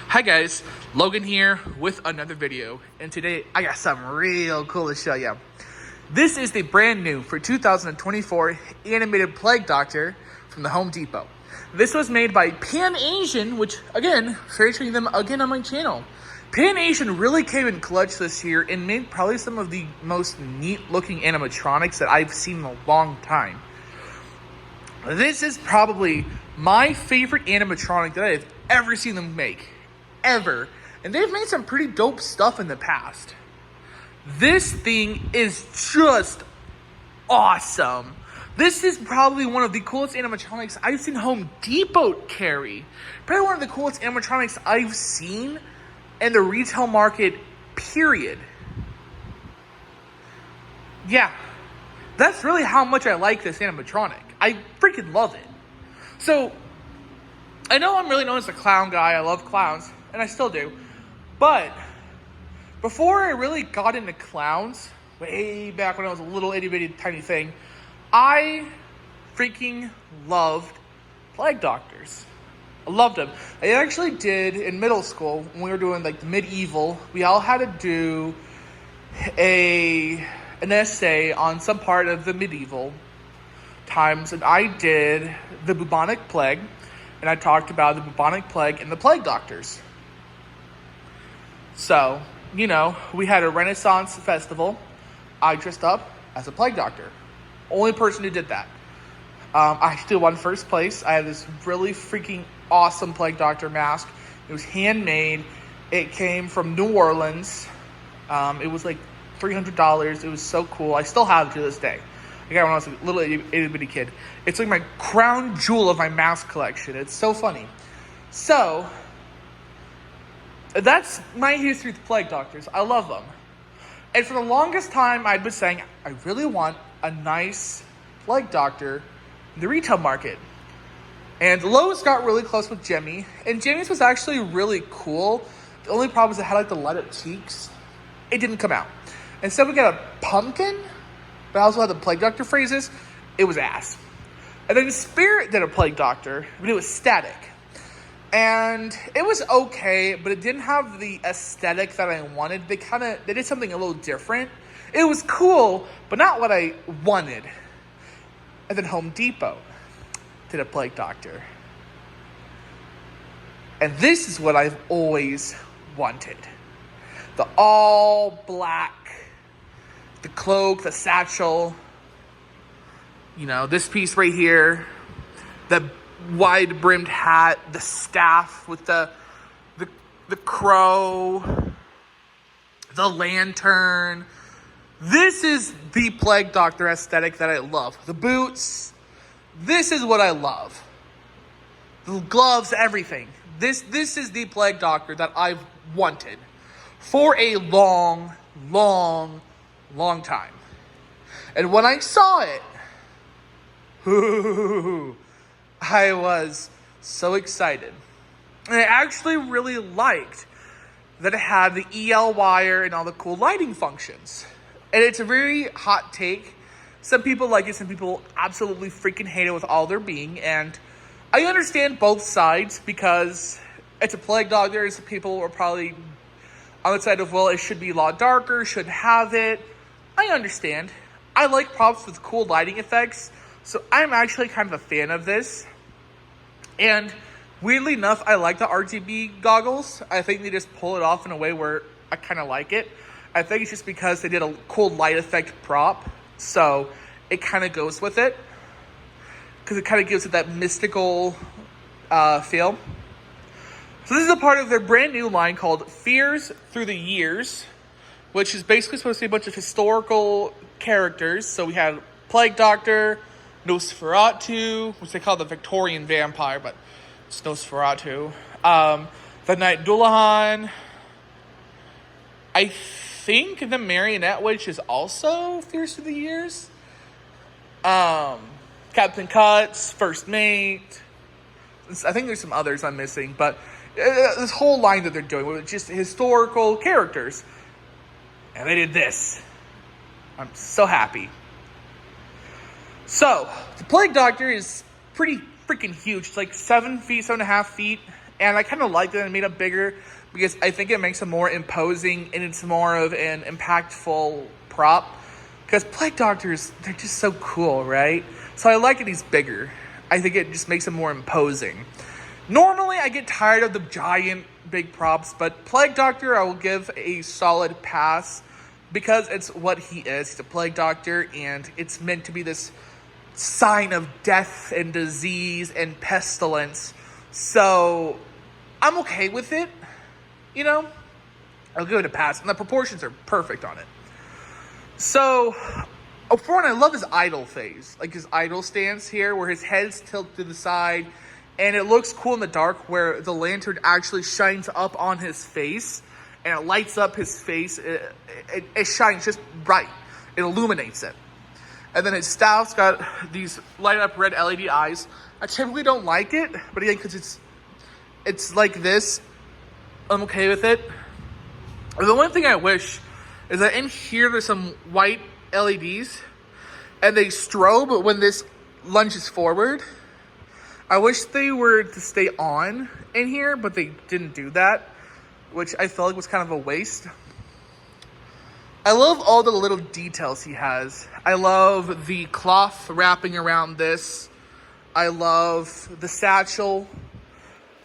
Hi guys, Logan here with another video, and today I got something real cool to show you. This is the brand new for 2024 animated Plague Doctor from the Home Depot. This was made by Pan Asian, which again, featuring them again on my channel. Pan Asian really came in clutch this year and made probably some of the most neat looking animatronics that I've seen in a long time. This is probably my favorite animatronic that I've ever seen them make. Ever. And they've made some pretty dope stuff in the past. This thing is just awesome. This is probably one of the coolest animatronics I've seen Home Depot carry. Probably one of the coolest animatronics I've seen in the retail market, period. Yeah. That's really how much I like this animatronic. I freaking love it. So, I know I'm really known as a clown guy. I love clowns. And I still do. But before I really got into clowns, way back when I was a little itty bitty tiny thing, I freaking loved Plague Doctors. I loved them. I actually did in middle school when we were doing like the medieval. We all had to do an essay on some part of the medieval times, and I did the bubonic plague, and I talked about the bubonic plague and the Plague Doctors. So, you know, we had a Renaissance festival. I dressed up as a Plague Doctor. Only person who did that. I still won first place. I had this really freaking awesome Plague Doctor mask. It was handmade. It came from New Orleans. It was like $300. It was so cool. I still have it to this day. I got it when I was a little itty bitty kid. It's like my crown jewel of my mask collection. It's so funny. So, that's my history with Plague Doctors. I love them. And for the longest time, I'd been saying, I really want a nice Plague Doctor in the retail market. And Lowe's got really close with Jimmy. And Jimmy's was actually really cool. The only problem is it had like the light up cheeks. It didn't come out. Instead we got a pumpkin, but I also had the Plague Doctor phrases. It was ass. And then Spirit did a Plague Doctor, but it was static. And it was okay, but it didn't have the aesthetic that I wanted. They did something a little different. It was cool, but not what I wanted. And then Home Depot did a Plague Doctor. And this is what I've always wanted. The all black, the cloak, the satchel, you know, this piece right here, the wide-brimmed hat, the staff with the crow, the lantern. This is the Plague Doctor aesthetic that I love. The boots. This is what I love. The gloves, everything. This is the Plague Doctor that I've wanted for a long, long, long time. And when I saw it, I was so excited. And I actually really liked that it had the EL wire and all the cool lighting functions. And it's a very hot take. Some people like it, some people absolutely freaking hate it with all their being. And I understand both sides because it's a Plague Doctor. Some people are probably on the side of, well, it should be a lot darker, shouldn't have it. I understand. I like props with cool lighting effects. So I'm actually kind of a fan of this. And weirdly enough, I like the RGB goggles. I think they just pull it off in a way where I kind of like it. I think it's just because they did a cool light effect prop. So it kind of goes with it. Because it kind of gives it that mystical feel. So this is a part of their brand new line called Fears Through the Years. Which is basically supposed to be a bunch of historical characters. So we had Plague Doctor, Nosferatu, which they call the Victorian vampire, but it's Nosferatu. The Night Dullahan. I think the Marionette Witch is also Fears Through the Years. Captain Cuts, First Mate. I think there's some others I'm missing, but this whole line that they're doing with just historical characters. And they did this. I'm so happy. So, the Plague Doctor is pretty freaking huge. It's like 7 feet, 7.5 feet. And I kind of like that it made it bigger because I think it makes it more imposing and it's more of an impactful prop. Because Plague Doctors, they're just so cool, right? So I like it he's bigger. I think it just makes it more imposing. Normally, I get tired of the giant, big props, but Plague Doctor, I will give a solid pass because it's what he is. He's a Plague Doctor, and it's meant to be this sign of death and disease and pestilence. So I'm okay with it, you know? I'll give it a pass, and the proportions are perfect on it. So, for one, I love his idle phase, like his idle stance here, where his head's tilted to the side, and it looks cool in the dark, where the lantern actually shines up on his face, and it lights up his face. It shines just bright. It illuminates it. And then his staff's got these light up red LED eyes. I typically don't like it, but again, because it's like this, I'm okay with it. The one thing I wish is that in here there's some white LEDs and they strobe when this lunges forward. I wish they were to stay on in here, but they didn't do that, which I felt like was kind of a waste. I love all the little details he has. I love the cloth wrapping around this. I love the satchel,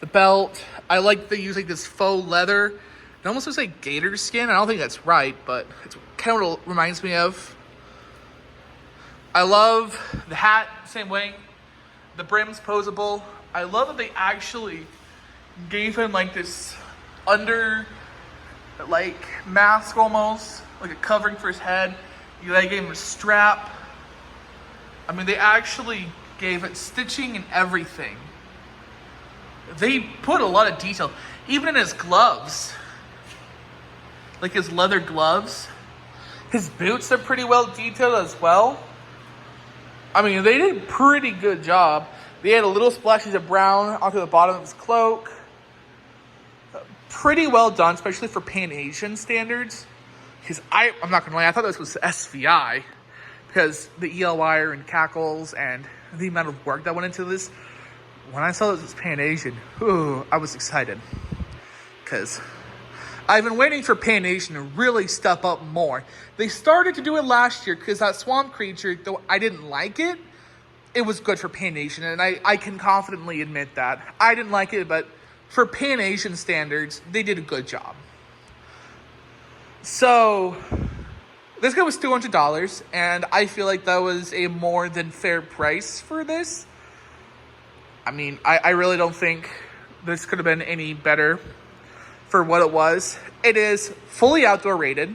the belt. I like they use like this faux leather. It almost looks like gator skin. I don't think that's right, but it's kind of what it reminds me of. I love the hat, same way. The brim's posable. I love that they actually gave him like this under, like mask almost, like a covering for his head. They gave him a strap. I mean, they actually gave it stitching and everything. They put a lot of detail, even in his gloves. Like his leather gloves. His boots are pretty well detailed as well. I mean, they did a pretty good job. They had a little splashes of brown onto the bottom of his cloak. Pretty well done, especially for Pan-Asian standards. Because I'm not gonna lie, I thought this was SVI. Because the EL wire and cackles and the amount of work that went into this. When I saw this was Pan-Asian, I was excited. Because I've been waiting for Pan-Asian to really step up more. They started to do it last year because that swamp creature, though I didn't like it, it was good for Pan-Asian. And I can confidently admit that. I didn't like it, but for Pan-Asian standards, they did a good job. So, this guy was $200, and I feel like that was a more than fair price for this. I mean, I really don't think this could have been any better for what it was. It is fully outdoor rated,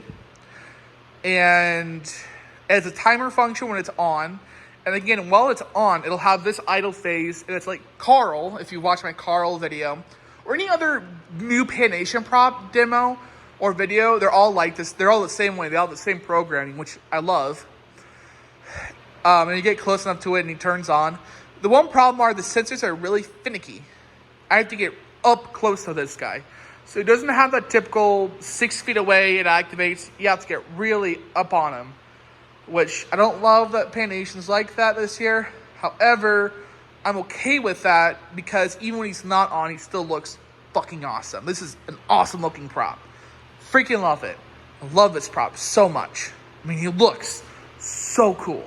and it has a timer function when it's on. And again, while it's on, it'll have this idle phase, and it's like Carl, if you watch my Carl video, or any other new Pan-Asian prop demo or video, they're all like this. They're all the same way. They all have the same programming, which I love. And you get close enough to it, and he turns on. The one problem are the sensors are really finicky. I have to get up close to this guy. So it doesn't have that typical 6 feet away it activates. You have to get really up on him, which I don't love that Pan-Asian's like that this year. However, I'm okay with that because even when he's not on, he still looks fucking awesome. This is an awesome looking prop. Freaking love it. I love this prop so much. I mean, he looks so cool.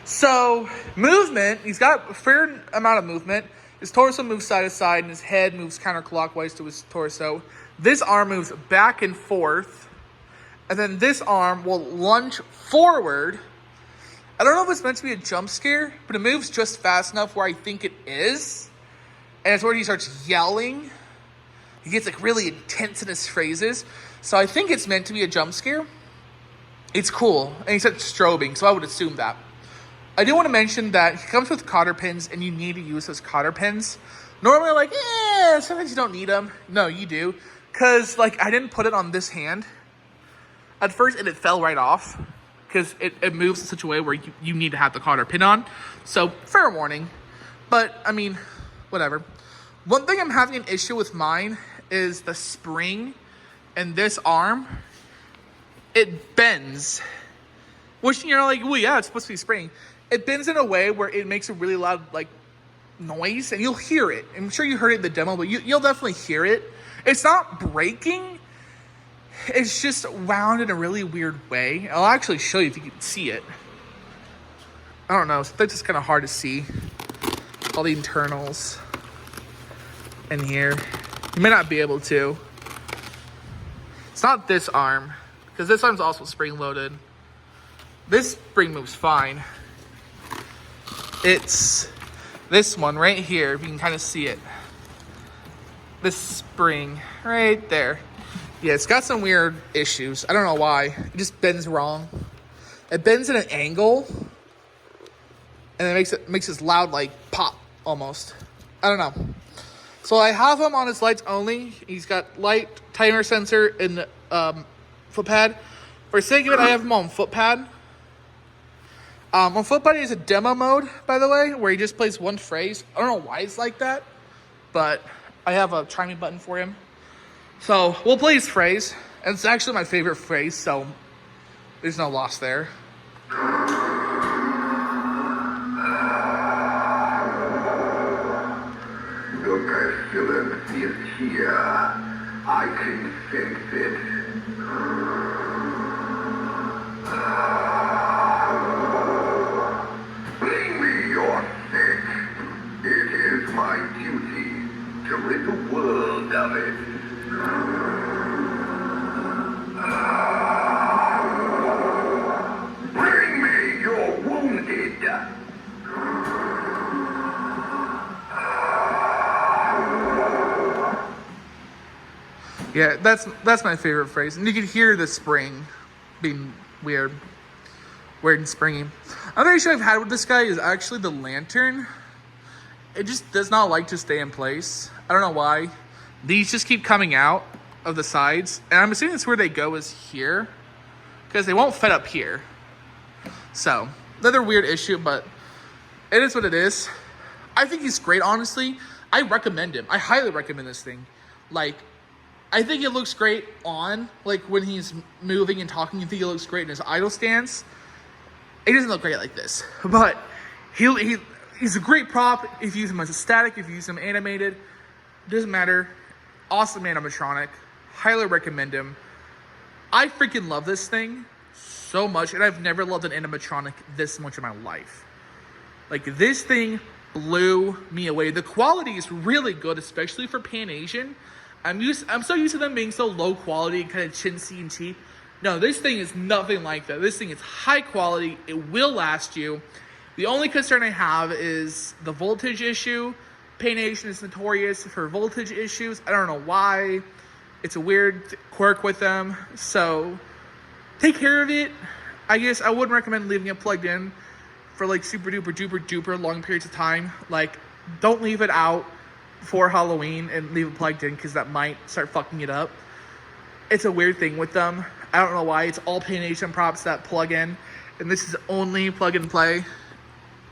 So, movement, he's got a fair amount of movement. His torso moves side to side, and his head moves counterclockwise to his torso. This arm moves back and forth, and then this arm will lunge forward. I don't know if it's meant to be a jump scare, but it moves just fast enough where I think it is. And it's where he starts yelling. He gets like really intense in his phrases. So I think it's meant to be a jump scare. It's cool. And he starts strobing, so I would assume that. I do want to mention that he comes with cotter pins, and you need to use those cotter pins. Normally, I'm like, sometimes you don't need them. No, you do. Because, like, I didn't put it on this hand at first, and it fell right off. Because it moves in such a way where you need to have the cotter pin on. So, fair warning. But, I mean, whatever. One thing I'm having an issue with mine is the spring and this arm. It bends. Which, you're like, well, yeah, it's supposed to be spring. It bends in a way where it makes a really loud, like, noise, and you'll hear it. I'm sure you heard it in the demo, but you'll definitely hear it. It's not breaking. It's just wound in a really weird way. I'll actually show you if you can see it. I don't know. That's just kind of hard to see. All the internals in here. You may not be able to. It's not this arm, because this arm's also spring loaded. This spring moves fine. It's this one right here, if you can kind of see it. This spring right there. Yeah, it's got some weird issues. I don't know why. It just bends wrong. It bends at an angle, and it makes this loud, like, pop, almost. I don't know. So I have him on his lights only. He's got light, timer sensor, and foot pad. For sake of it, I have him on foot pad. On foot pad, he has a demo mode, by the way, where he just plays one phrase. I don't know why it's like that, but I have a chiming button for him. So we'll play his phrase, and it's actually my favorite phrase, so there's no loss there. The pestilence is here. I can sense it. Bring me your sick. It is my duty to rid the world of it. Bring me your wounded. Yeah, that's my favorite phrase. And you can hear the spring being weird and springy. Another issue I've had with this guy is actually the lantern. It just does not like to stay in place. I don't know why. These just keep coming out of the sides. And I'm assuming that's where they go is here, because they won't fit up here. So, another weird issue, but it is what it is. I think he's great, honestly. I recommend him. I highly recommend this thing. Like, I think it looks great on, like, when he's moving and talking. I think it looks great in his idle stance. It doesn't look great like this. But he's a great prop if you use him as a static, if you use him animated. Doesn't matter. Awesome animatronic. Highly recommend him. I freaking love this thing so much, and I've never loved an animatronic this much in my life. Like, this thing blew me away. The quality is really good, especially for Pan Asian. I'm so used to them being so low quality and kind of chintzy and cheap. No, this thing is nothing like that. This thing is high quality. It will last you. The only concern I have is the voltage issue. Pan Asian is notorious for voltage issues. I don't know why. It's a weird quirk with them. So take care of it. I guess I wouldn't recommend leaving it plugged in for like super duper duper duper long periods of time. Like, don't leave it out for Halloween and leave it plugged in, because that might start fucking it up. It's a weird thing with them. I don't know why. It's all Pan Asian props that plug in, and this is only plug and play.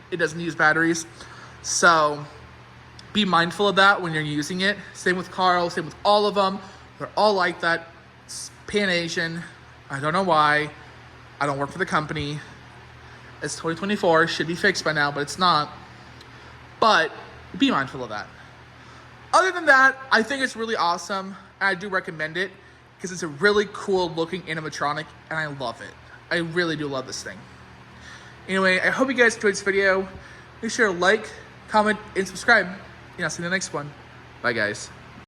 It doesn't use batteries. So be mindful of that when you're using it. Same with Carl, same with all of them. They're all like that. It's Pan Asian. I don't know why. I don't work for the company. It's 2024. Should be fixed by now, but it's not. But be mindful of that. Other than that, I think it's really awesome. And I do recommend it because it's a really cool looking animatronic, and I love it. I really do love this thing. Anyway, I hope you guys enjoyed this video. Make sure to like, comment, and subscribe. And I'll see you in the next one. Bye, guys.